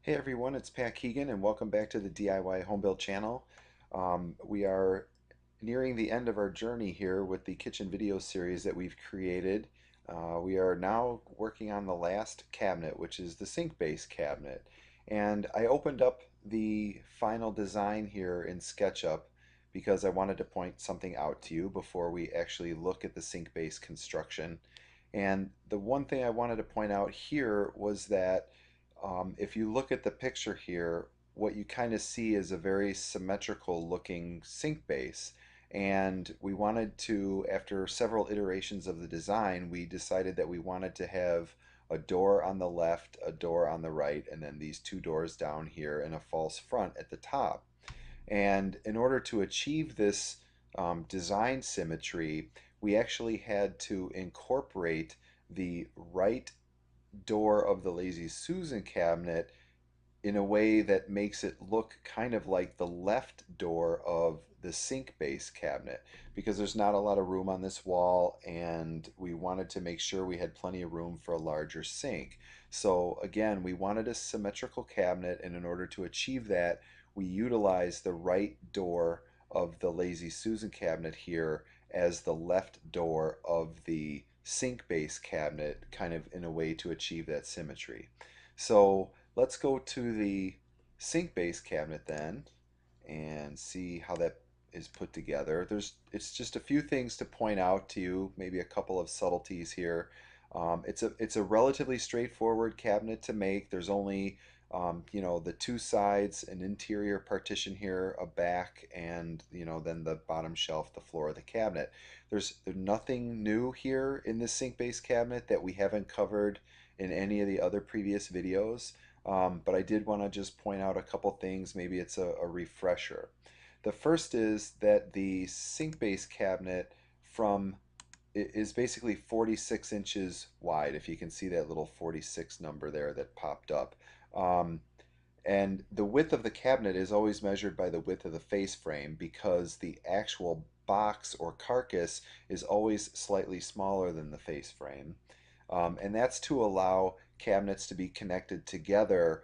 Hey everyone, it's Pat Keegan and welcome back to the DIY Homebuilt channel. We are nearing the end of our journey here with the kitchen video series that we've created. We are now working on the last cabinet, which is the sink base cabinet. And I opened up the final design here in SketchUp because I wanted to point something out to you before we actually look at the sink base construction. And the one thing I wanted to point out here was that if you look at the picture here, what you kind of see is a very symmetrical looking sink base. And we wanted to, after several iterations of the design, we decided that we wanted to have a door on the left, a door on the right, and then these two doors down here and a false front at the top. And in order to achieve this design symmetry, we actually had to incorporate the right door of the Lazy Susan cabinet in a way that makes it look kind of like the left door of the sink base cabinet because there's not a lot of room on this wall and we wanted to make sure we had plenty of room for a larger sink. So again, we wanted a symmetrical cabinet, and in order to achieve that, we utilized the right door of the Lazy Susan cabinet here as the left door of the sink base cabinet, kind of in a way to achieve that symmetry. So let's go to the sink base cabinet then and see how that is put together. It's just a few things to point out to you, maybe a couple of subtleties here. It's a relatively straightforward cabinet to make. There's only the two sides, an interior partition here, a back, and then the bottom shelf, the floor of the cabinet. There's nothing new here in this sink base cabinet that we haven't covered in any of the other previous videos. But I did want to just point out a couple things. Maybe it's a refresher. The first is that the sink base cabinet from is basically 46 inches wide, if you can see that little 46 number there that popped up. Um, and the width of the cabinet is always measured by the width of the face frame because the actual box or carcass is always slightly smaller than the face frame. And that's to allow cabinets to be connected together,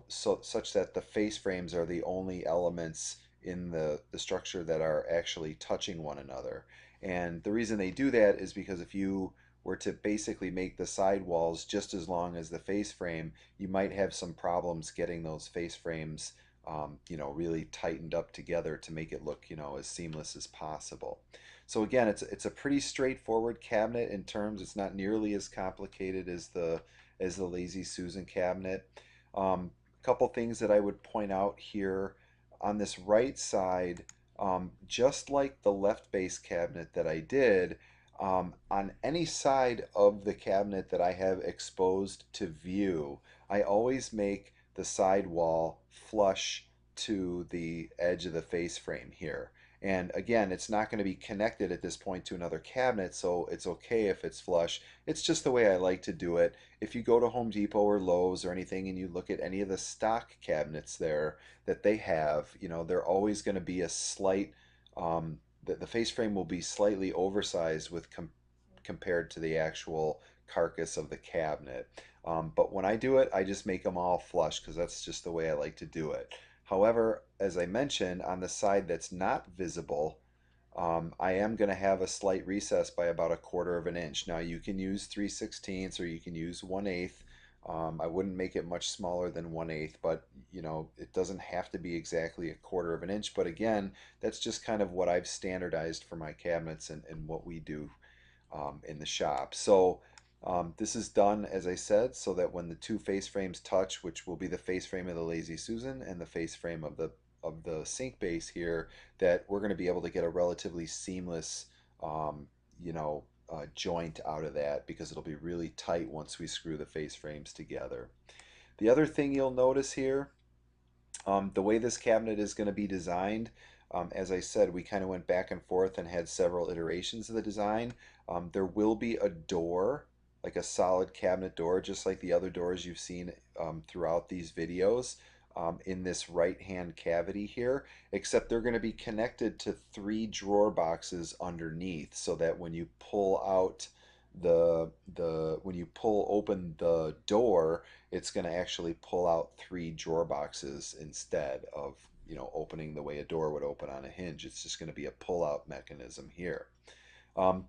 such that the face frames are the only elements in the structure that are actually touching one another. And the reason they do that is because if you were to basically make the side walls just as long as the face frame, you might have some problems getting those face frames, really tightened up together to make it look, as seamless as possible. So again, it's a pretty straightforward cabinet in terms. It's not nearly as complicated as the Lazy Susan cabinet. Couple things that I would point out here on this right side, just like the left base cabinet that I did, on any side of the cabinet that I have exposed to view, I always make the side wall flush to the edge of the face frame here. And again, it's not going to be connected at this point to another cabinet, so it's okay if it's flush. It's just the way I like to do it. If you go to Home Depot or Lowe's or anything and you look at any of the stock cabinets there that they have, they're always going to be a slight, the face frame will be slightly oversized compared to the actual carcass of the cabinet. But when I do it, I just make them all flush because that's just the way I like to do it. However, as I mentioned, on the side that's not visible, I am going to have a slight recess by about a quarter of an inch. Now you can use 3/16 or you can use 1/8. I wouldn't make it much smaller than 1/8, but it doesn't have to be exactly a quarter of an inch. But again, that's just kind of what I've standardized for my cabinets and what we do in the shop. So this is done, as I said, so that when the two face frames touch, which will be the face frame of the Lazy Susan and the face frame of the sink base here, that we're going to be able to get a relatively seamless, joint out of that because it'll be really tight once we screw the face frames together. The other thing you'll notice here, the way this cabinet is going to be designed, as I said, we kind of went back and forth and had several iterations of the design. There will be a door, like a solid cabinet door, just like the other doors you've seen throughout these videos, in this right hand cavity here, except they're going to be connected to three drawer boxes underneath so that when you pull out the when you pull open the door, it's going to actually pull out three drawer boxes instead of, opening the way a door would open on a hinge. It's just going to be a pull-out mechanism here.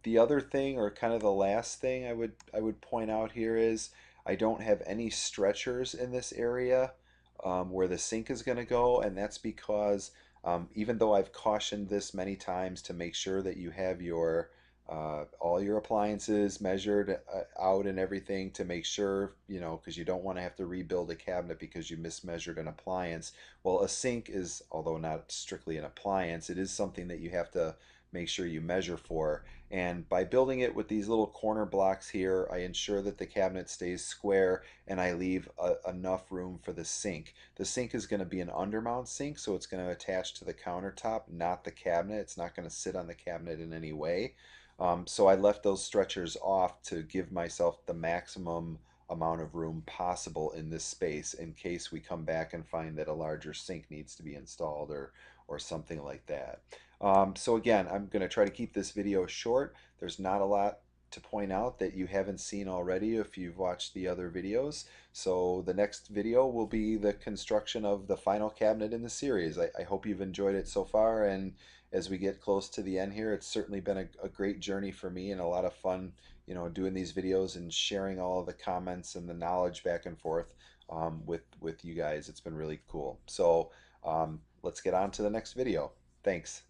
The other thing, or kind of the last thing I would point out here is I don't have any stretchers in this area where the sink is going to go, and that's because even though I've cautioned this many times to make sure that you have your all your appliances measured out and everything to make sure, because you don't want to have to rebuild a cabinet because you mismeasured an appliance. Well, a sink is, although not strictly an appliance, it is something that you have to make sure you measure for. And by building it with these little corner blocks here, I ensure that the cabinet stays square and I leave enough room for the sink. The sink is going to be an undermount sink, so it's going to attach to the countertop, not the cabinet. It's not going to sit on the cabinet in any way. So I left those stretchers off to give myself the maximum amount of room possible in this space in case we come back and find that a larger sink needs to be installed or something like that. So again, I'm going to try to keep this video short. There's not a lot to point out that you haven't seen already if you've watched the other videos. So the next video will be the construction of the final cabinet in the series. I hope you've enjoyed it so far, and as we get close to the end here, it's certainly been a great journey for me and a lot of fun, doing these videos and sharing all of the comments and the knowledge back and forth with you guys. It's been really cool. So let's get on to the next video. Thanks.